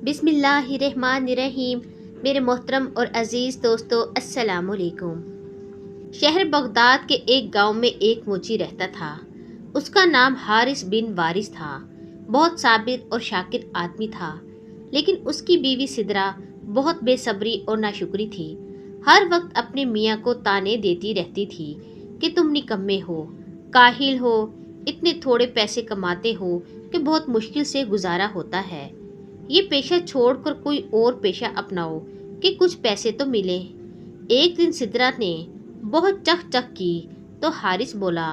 बिस्मिल्लाहिर्रहमानिर्रहीम। मेरे मोहतरम और अज़ीज़ दोस्तों, अस्सलाम वालेकुम। शहर बगदाद के एक गांव में एक मोची रहता था। उसका नाम हारिस बिन वारिस था। बहुत साबिर और शाकिर आदमी था, लेकिन उसकी बीवी सिदरा बहुत बेसब्री और नाशुक्री थी। हर वक्त अपने मियाँ को ताने देती रहती थी कि तुम निकम्मे हो, काहिल हो, इतने थोड़े पैसे कमाते हो कि बहुत मुश्किल से गुजारा होता है। ये पेशा छोड़कर कोई और पेशा अपनाओ कि कुछ पैसे तो मिले। एक दिन सिदरा ने बहुत चक चक की तो हारिस बोला,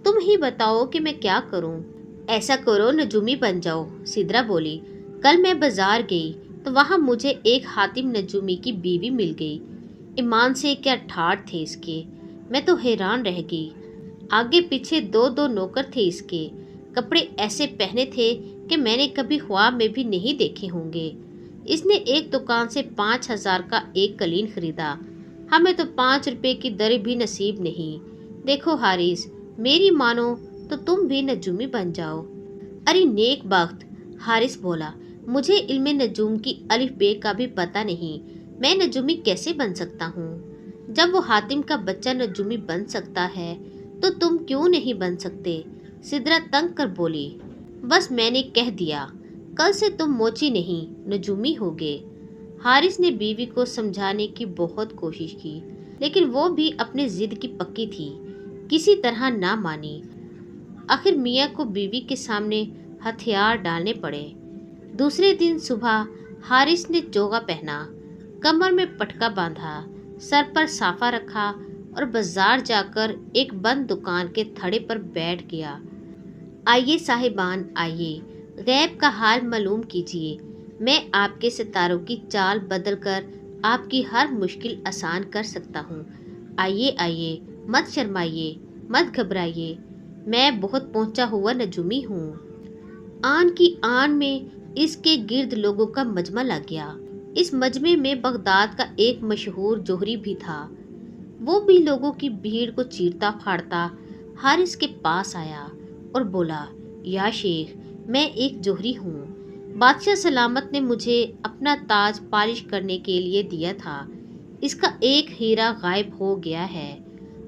तुम ही बताओ कि मैं क्या करूं। ऐसा करो, नजूमी बन जाओ। सिदरा बोली, कल मैं बाजार गई तो वहां मुझे एक हातिम नजूमी की बीवी मिल गई। ईमान से क्या ठाठ थे इसके, मैं तो हैरान रह गई। आगे पीछे दो दो नौकर थे इसके, कपड़े ऐसे पहने थे कि मैंने कभी ख्वाब में भी नहीं देखे होंगे। इसने एक दुकान से 5,000 का एक कलीन खरीदा। हमें तो 5 रुपए की दर भी नसीब नहीं। देखो हारिस, मेरी मानो तो तुम भी नजूमी बन जाओ। अरे नेक बख्त, हारिस बोला, मुझे इल्मे नजूम की अलिफ बे का भी पता नहीं। मैं नजूमी कैसे बन सकता हूँ? जब वो हातिम का बच्चा नजूमी बन सकता है तो तुम क्यों नहीं बन सकते? सिदरा तंग कर बोली, बस मैंने कह दिया, कल से तुम मोची नहीं नजूमी होगे। हारिस ने बीवी को समझाने की बहुत कोशिश की, लेकिन वो भी अपने जिद की पक्की थी, किसी तरह ना मानी। आखिर मियाँ को बीवी के सामने हथियार डालने पड़े। दूसरे दिन सुबह हारिस ने चोगा पहना, कमर में पटका बांधा, सर पर साफा रखा और बाजार जाकर एक बंद दुकान के थड़े पर बैठ गया। आइए साहिबान, आइए, गैब का हाल मालूम कीजिए। मैं आपके सितारों की चाल बदल कर आपकी हर मुश्किल आसान कर सकता हूँ। आइए आइए, मत शर्माइए, मत घबराइए, मैं बहुत पहुँचा हुआ नजूमी हूँ। आन की आन में इसके गिर्द लोगों का मजमा लग गया। इस मजमे में बगदाद का एक मशहूर जोहरी भी था। वो भी लोगों की भीड़ को चीरता फाड़ता हारिस के पास आया और बोला, या शेख, मैं एक जोहरी हूँ। बादशाह सलामत ने मुझे अपना ताज पालिश करने के लिए दिया था। इसका एक हीरा गायब हो गया है।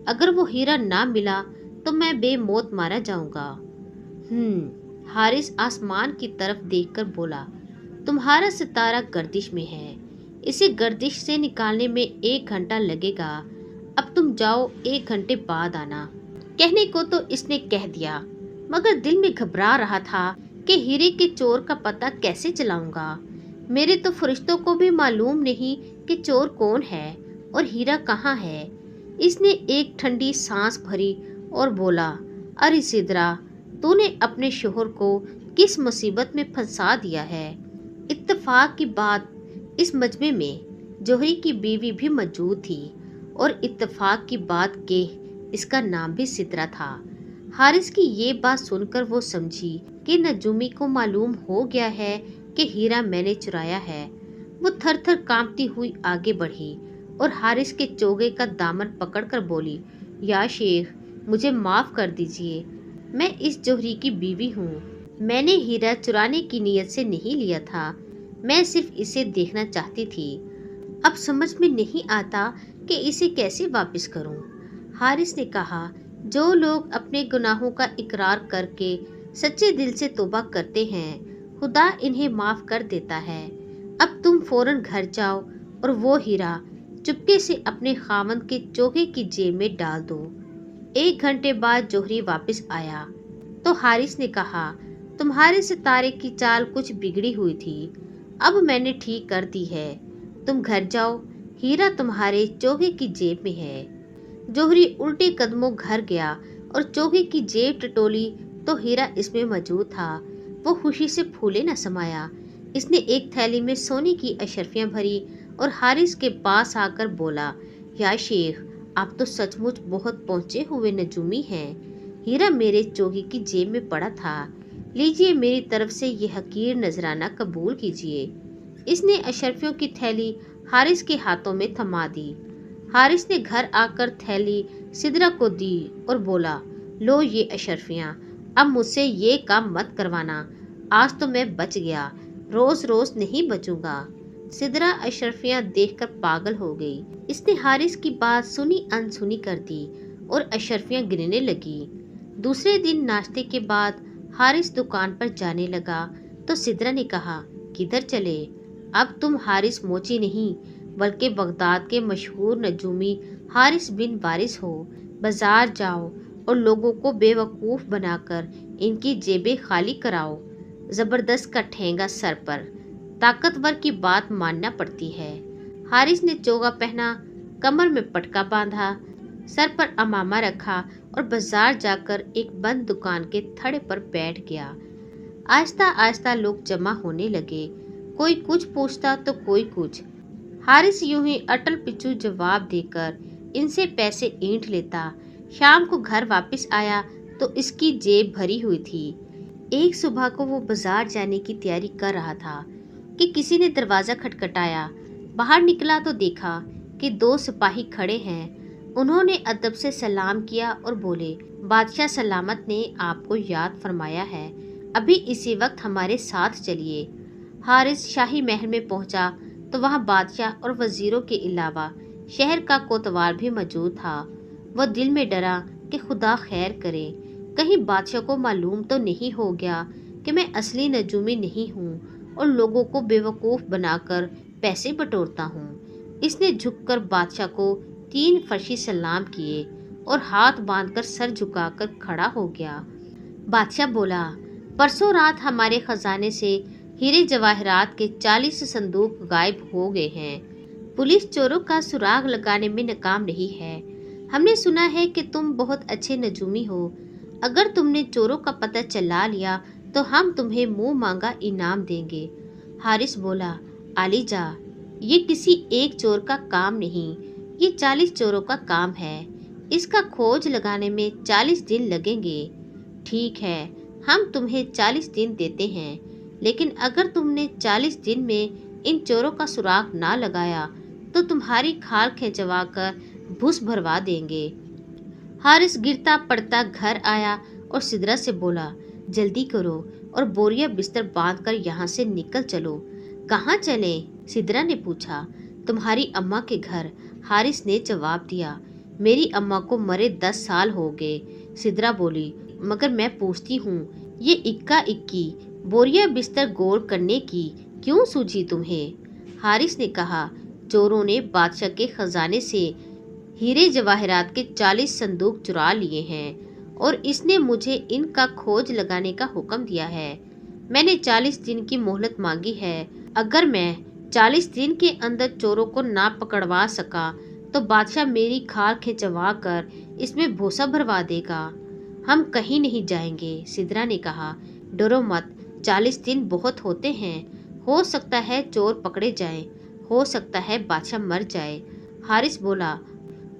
अगर वो हीरा ना मिला तो मैं बेमौत मारा जाऊंगा। हारिस आसमान की तरफ देखकर बोला, तुम्हारा सितारा गर्दिश में है। इसे गर्दिश से निकालने में 1 घंटा लगेगा। अब तुम जाओ, 1 घंटे बाद आना। कहने को तो इसने कह दिया, मगर दिल में घबरा रहा था कि हीरे के चोर का पता कैसे चलाऊंगा। मेरे तो फरिश्तों को भी मालूम नहीं कि चोर कौन है और हीरा कहाँ है। इसने एक ठंडी सांस भरी और बोला, अरे सिदरा, तूने अपने शोहर को किस मुसीबत में फंसा दिया है। इत्तेफाक की बात, इस मजमे में जोहरी की बीवी भी मौजूद थी और इत्तेफाक की बात के इसका नाम भी सिदरा था। हारिस की ये बात सुनकर वो समझी कि नजूमी को मालूम हो गया है कि हीरा मैंने चुराया है। वो थर थर कांपती हुई आगे बढ़ी और हारिस के चोगे का दामन पकड़कर बोली, या शेख, मुझे माफ कर दीजिए। मैं इस जोहरी की बीवी हूँ। मैंने हीरा चुराने की नीयत से नहीं लिया था। मैं सिर्फ इसे देखना चाहती थी। अब समझ में नहीं आता कि इसे कैसे वापस करूं। हारिस ने कहा, जो लोग अपने गुनाहों का इकरार करके सच्चे दिल से तौबा करते हैं, खुदा इन्हें माफ कर देता है। अब तुम फौरन घर जाओ और वो हीरा चुपके से अपने खामंद के चोगे की जेब में डाल दो। 1 घंटे बाद जोहरी वापस आया तो हारिस ने कहा, तुम्हारे सितारे की चाल कुछ बिगड़ी हुई थी, अब मैंने ठीक कर दी है। तुम घर जाओ, हीरा तुम्हारे चोगे की जेब में है। जोहरी उल्टे कदमों घर गया और चोगे की जेब टटोली तो हीरा इसमें मौजूद था। वो खुशी से फूले न समाया। इसने एक थैली में सोने की अशरफियां भरी और हारिस के पास आकर बोला, या शेख, आप तो सचमुच बहुत पहुंचे हुए नजूमी हैं। हीरा मेरे चोगे की जेब में पड़ा था। लीजिए, मेरी तरफ से ये हकीर नजराना कबूल कीजिए। इसने अशरफियों की थैली हारिस के हाथों में थमा दी। हारिस ने घर आकर थैली सिदरा को दी और बोला, लो ये अशरफियां, अब मुझसे ये काम मत करवाना। आज तो मैं बच गया, रोज रोज नहीं बचूंगा। सिदरा अशरफियां देखकर पागल हो गई। इसने हारिस की बात सुनी अनसुनी कर दी और अशरफियां गिनने लगी। दूसरे दिन नाश्ते के बाद हारिस दुकान पर जाने लगा तो सिदरा ने कहा, किधर चले? अब तुम हारिस मोची नहीं बल्कि बगदाद के मशहूर नजूमी हारिस बिन वारिस हो। बाजार जाओ और लोगों को बेवकूफ़ बनाकर इनकी जेबें खाली कराओ। जबरदस्त का ठेंगा सर पर, ताकतवर की बात मानना पड़ती है। हारिस ने चोगा पहना, कमर में पटका बांधा, सर पर अमामा रखा और बाजार जाकर एक बंद दुकान के थड़े पर बैठ गया। आहिस्ता आहिस्ता लोग जमा होने लगे, कोई कुछ पूछता तो कोई कुछ। हारिस यूं ही अटल पिछू जवाब देकर इनसे पैसे ऐंठ लेता। शाम को घर वापस आया तो इसकी जेब भरी हुई थी। एक सुबह को वो बाजार जाने की तैयारी कर रहा था कि किसी ने दरवाज़ा खटखटाया। बाहर निकला तो देखा कि 2 सिपाही खड़े हैं। उन्होंने अदब से सलाम किया और बोले, बादशाह सलामत ने आपको याद फरमाया है, अभी इसी वक्त हमारे साथ चलिए। हारिस शाही महल में पहुंचा तो वहां बादशाह और वजीरों के अलावा शहर का कोतवाल भी मौजूद था। वह दिल में डरा कि खुदा खैर करे, कहीं बादशाह को मालूम तो नहीं हो गया कि मैं असली नजूमी नहीं हूँ और लोगों को बेवकूफ़ बनाकर पैसे बटोरता हूँ। इसने झुककर बादशाह को 3 फर्शी सलाम किए और हाथ बांधकर सर झुकाकर खड़ा हो गया। बादशाह बोला, परसों रात हमारे खजाने से हीरे जवाहरात के 40 संदूक गायब हो गए हैं। पुलिस चोरों का सुराग लगाने में नाकाम नहीं है। हमने सुना है कि तुम बहुत अच्छे नजूमी हो। अगर तुमने चोरों का पता चला लिया तो हम तुम्हें मुंह मांगा इनाम देंगे। हारिस बोला, आलीजा, ये किसी एक चोर का काम नहीं, ये 40 चोरों का काम है। इसका खोज लगाने में 40 दिन लगेंगे। ठीक है, हम तुम्हें 40 दिन देते हैं, लेकिन अगर तुमने 40 दिन में इन चोरों का सुराग ना लगाया तो तुम्हारी खाल खिंचवा कर भूस भरवा देंगे। हारिस गिरता पड़ता घर आया और सिदरा से बोला, जल्दी करो और बोरिया बिस्तर बांधकर यहाँ से निकल चलो। कहाँ चले? सिदरा ने पूछा। तुम्हारी अम्मा के घर, हारिस ने जवाब दिया। मेरी अम्मा को मरे 10 साल हो गए, सिदरा बोली, मगर मैं पूछती हूँ, ये इक्का इक्की बोरिया बिस्तर गोल करने की क्यों सूझी तुम्हें? हारिस ने कहा, चोरों ने बादशाह के खजाने से हीरे जवाहरात के 40 संदूक चुरा लिए हैं और इसने मुझे इनका खोज लगाने का हुक्म दिया है। मैंने 40 दिन की मोहलत मांगी है। अगर मैं 40 दिन के अंदर चोरों को ना पकड़वा सका तो बादशाह मेरी खाल खिंचवा कर इसमें भूसा भरवा देगा। हम कहीं नहीं जाएंगे, सिदरा ने कहा। डरो मत, 40 दिन बहुत होते हैं। हो सकता है चोर पकड़े जाएं, हो सकता है बादशाह मर जाए। हारिस बोला,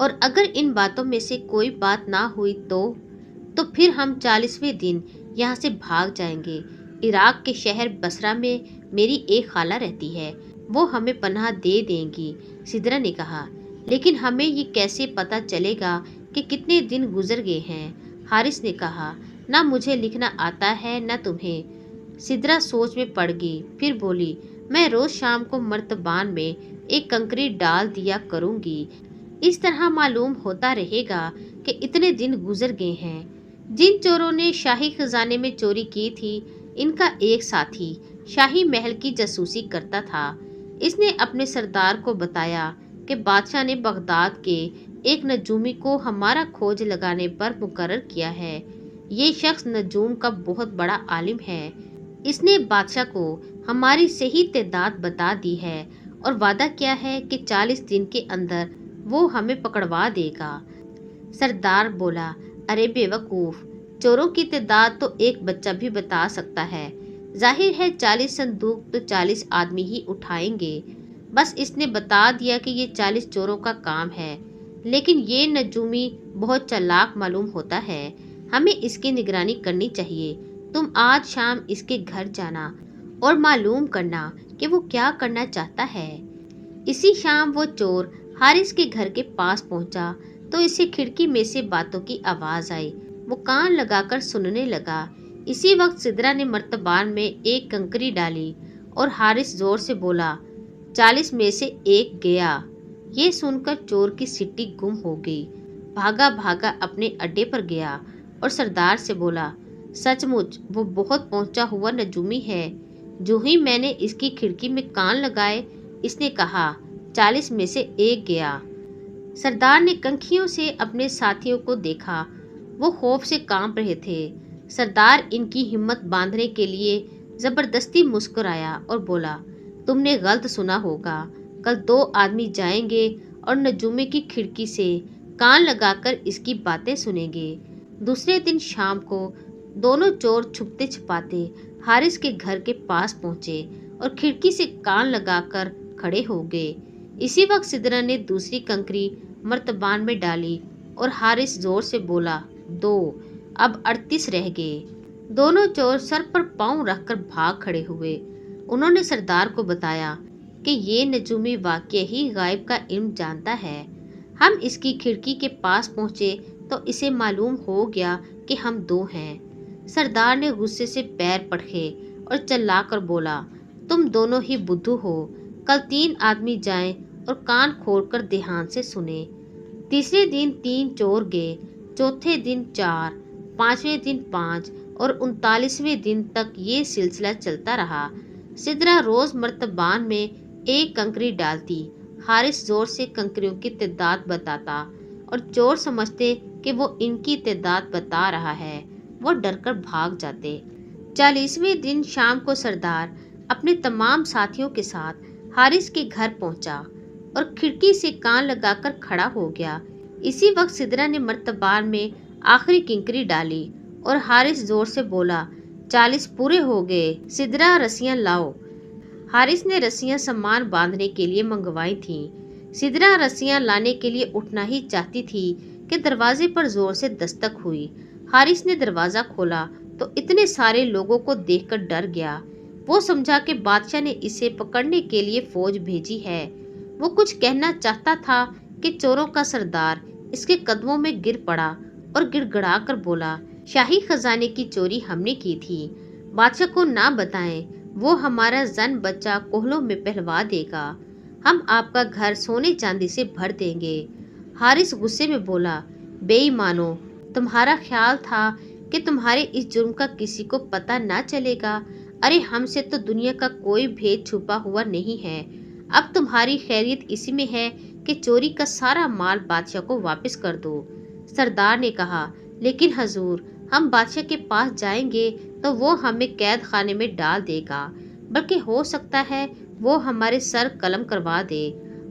और अगर इन बातों में से कोई बात ना हुई तो फिर हम 40वें दिन यहाँ से भाग जाएंगे। इराक के शहर बसरा में मेरी एक खाला रहती है, वो हमें पनाह दे देंगी, सिदरा ने कहा। लेकिन हमें ये कैसे पता चलेगा कि कितने दिन गुजर गए हैं? हारिस ने कहा, ना मुझे लिखना आता है ना तुम्हें। सिदरा सोच में पड़ गई, फिर बोली, मैं रोज शाम को मर्तबान में एक कंकरी डाल दिया करूंगी। इस तरह मालूम होता रहेगा कि इतने दिन गुजर गए हैं। जिन चोरों ने शाही खजाने में चोरी की थी, इनका एक साथी शाही महल की जासूसी करता था। इसने अपने सरदार को बताया कि बादशाह ने बगदाद के एक नजूमी को हमारा खोज लगाने पर मुकर्रर किया है। ये शख्स नजूम का बहुत बड़ा आलिम है। इसने बादशाह को हमारी सही तादाद बता दी है और वादा किया है कि 40 दिन के अंदर वो हमें पकड़वा देगा। सरदार बोला, अरे बेवकूफ़, चोरों की तादाद तो एक बच्चा भी बता सकता है। जाहिर है 40 संदूक तो 40 आदमी ही उठाएंगे। बस इसने बता दिया कि ये 40 चोरों का काम है, लेकिन ये नजूमी बहुत चालाक मालूम होता है। हमें इसकी निगरानी करनी चाहिए। तुम आज शाम इसके घर जाना और मालूम करना कि वो क्या करना चाहता है। इसी शाम वो चोर हारिस के घर के पास पहुंचा तो इसे खिड़की में से बातों की आवाज़ आई। वो कान लगाकर सुनने लगा। इसी वक्त सिदरा ने मर्तबान में एक कंकरी डाली اور حارث زور سے بولا 40 میں سے 1 گیا۔ یہ سن کر چور کی سٹی گم ہو گئی، بھاگا بھاگا اپنے اڈے پر گیا اور سردار سے بولا سچ مچ وہ بہت پہنچا ہوا نجومی ہے۔ جو ہی میں نے اس کی کھڑکی میں کان لگائے اس نے کہا 40 میں سے 1 گیا۔ سردار نے کنکھیوں سے اپنے ساتھیوں کو دیکھا، وہ خوف سے کانپ رہے تھے۔ سردار ان کی ہمت باندھنے کے لیے زبردستی مسکرایا اور بولا تم نے غلط سنا ہوگا، کل 2 آدمی جائیں گے اور نجومی کی کھڑکی سے کان لگا کر اس کی باتیں سنیں گے۔ دوسرے دن شام کو دونوں چور چھپتے چھپاتے حارث کے گھر کے پاس پہنچے اور کھڑکی سے کان لگا کر کھڑے ہو گئے۔ اسی وقت سدرا نے دوسری کنکری مرتبان میں ڈالی اور حارث زور سے بولا 2، اب 38 رہ گئے۔ دونوں چور سر پر پاؤں رکھ کر بھاگ کھڑے ہوئے۔ انہوں نے سردار کو بتایا کہ یہ نجومی واقعہ ہی غائب کا علم جانتا ہے۔ ہم اس کی کھڑکی کے پاس پہنچے تو اسے معلوم ہو گیا کہ ہم 2 ہیں۔ سردار نے غصے سے پیر پٹکے اور چلا کر بولا تم دونوں ہی بدھو ہو، کل 3 آدمی جائیں اور کان کھول کر دھیان سے سنیں۔ تیسرے دن 3 چور گئے، چوتھے دن 4، 5ویں دن 5 اور 39ویں دن تک یہ سلسلہ چلتا رہا۔ سدرا روز مرتبان میں 1 کنکری ڈالتی، حارث زور سے کنکریوں کی تعداد بتاتا اور چور سمجھتے کہ وہ ان کی تعداد بتا رہا ہے، وہ ڈر کر بھاگ جاتے۔ 40ویں دن شام کو سردار اپنے تمام ساتھیوں کے ساتھ حارث کے گھر پہنچا اور کھڑکی سے کان لگا کر کھڑا ہو گیا۔ اسی وقت سدرا نے مرتبان میں آخری کنکری ڈالی اور حارث زور سے بولا 40 پورے ہو گئے، سدرا رسیاں لاؤ۔ حارث نے رسیاں سامان باندھنے کے لیے منگوائی تھیں۔ سدرا رسیاں لانے کے لیے اٹھنا ہی چاہتی تھی کہ دروازے پر زور سے دستک ہوئی۔ حارث نے دروازہ کھولا تو اتنے سارے لوگوں کو دیکھ کر ڈر گیا۔ وہ سمجھا کہ بادشاہ نے اسے پکڑنے کے لیے فوج بھیجی ہے۔ وہ کچھ کہنا چاہتا تھا کہ چوروں کا سردار اس کے قدموں میں گر پڑا اور گڑ گڑا کر بولا شاہی خزانے کی چوری ہم نے کی تھی، بادشاہ کو نہ بتائیں، وہ ہمارا زن بچہ کوہلوں میں پہلوا دے گا، ہم آپ کا گھر سونے چاندی سے بھر دیں گے۔ حارث غصے میں بولا بے ایمانو، تمہارا خیال تھا کہ تمہارے اس جرم کا کسی کو پتہ نہ چلے گا؟ ارے ہم سے تو دنیا کا کوئی بھید چھپا ہوا نہیں ہے۔ اب تمہاری خیریت اسی میں ہے کہ چوری کا سارا مال بادشاہ کو واپس کر دو۔ سردار نے کہا لیکن حضور، ہم بادشاہ کے پاس جائیں گے تو وہ ہمیں قید خانے میں ڈال دے گا، بلکہ ہو سکتا ہے وہ ہمارے سر قلم کروا دے۔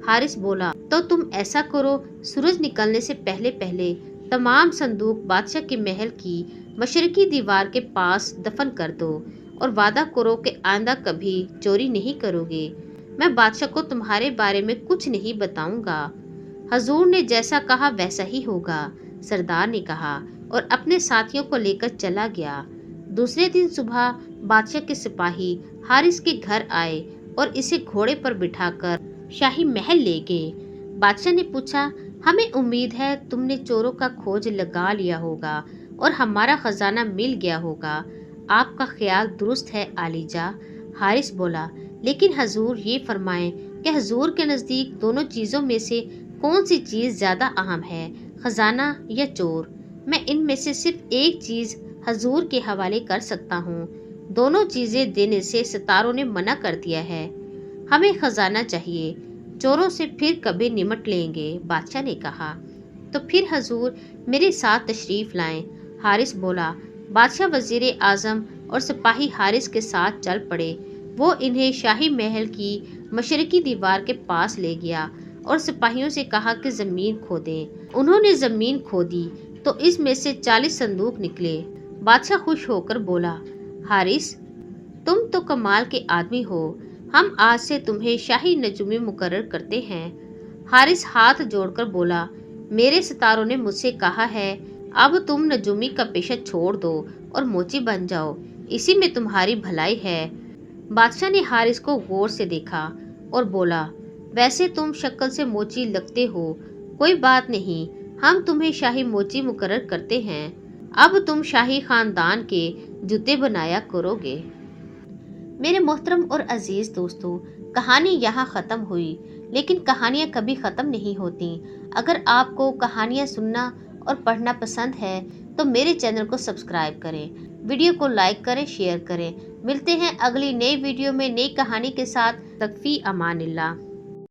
حارث بولا تو تم ایسا کرو، سورج نکلنے سے پہلے پہلے تمام صندوق بادشاہ کے محل کی مشرقی دیوار کے پاس دفن کر دو اور وعدہ کرو کہ آئندہ کبھی چوری نہیں کرو گے۔ میں بادشاہ کو تمہارے بارے میں کچھ نہیں بتاؤں گا۔ حضور نے جیسا کہا ویسا ہی ہوگا، سردار نے کہا اور اپنے ساتھیوں کو لے کر چلا گیا۔ دوسرے دن صبح بادشاہ کے سپاہی حارث کے گھر آئے اور اسے گھوڑے پر بٹھا کر شاہی محل لے گئے۔ بادشاہ نے پوچھا ہمیں امید ہے تم نے چوروں کا کھوج لگا لیا ہوگا اور ہمارا خزانہ مل گیا ہوگا۔ آپ کا خیال درست ہے عالیجا۔ حارث بولا لیکن حضور یہ فرمائیں کہ حضور کے نزدیک دونوں چیزوں میں سے کون سی چیز زیادہ اہم ہے، خزانہ یا چور؟ میں ان میں سے صرف ایک چیز حضور کے حوالے کر سکتا ہوں۔ دونوں چیزیں دینے سے ستاروں نے منع کر دیا ہے۔ ہمیں خزانہ چاہیے، چوروں سے پھر کبھی نمٹ لیں گے، بادشاہ نے کہا۔ تو پھر حضور میرے ساتھ تشریف لائیں۔ حارث بولا۔ بادشاہ وزیر اعظم اور سپاہی حارث کے ساتھ چل پڑے۔ وہ انہیں شاہی محل کی مشرقی دیوار کے پاس لے گیا اور سپاہیوں سے کہا کہ زمین کھودیں۔ انہوں نے زمین کھودی تو اس میں سے 40 صندوق نکلے۔ بادشاہ خوش ہو کر بولا حارث، تم تو کمال کے آدمی ہو، ہم آج سے تمہیں شاہی نجومی مقرر کرتے ہیں۔ حارث ہاتھ جوڑ کر بولا میرے ستاروں نے مجھ سے کہا ہے اب تم نجومی کا پیشہ چھوڑ دو اور موچی بن جاؤ، اسی میں تمہاری بھلائی ہے۔ بادشاہ نے حارث کو غور سے دیکھا اور بولا ویسے تم شکل سے موچی لگتے ہو، کوئی بات نہیں، ہم تمہیں شاہی موچی مقرر کرتے ہیں، اب تم شاہی خاندان کے جوتے بنایا کرو گے۔ میرے محترم اور عزیز دوستو، کہانی یہاں ختم ہوئی، لیکن کہانیاں کبھی ختم نہیں ہوتی۔ اگر آپ کو کہانیاں سننا اور پڑھنا پسند ہے تو میرے چینل کو سبسکرائب کریں، ویڈیو کو لائک کریں، شیئر کریں۔ ملتے ہیں اگلی نئی ویڈیو میں نئی کہانی کے ساتھ۔ تک فی امان اللہ۔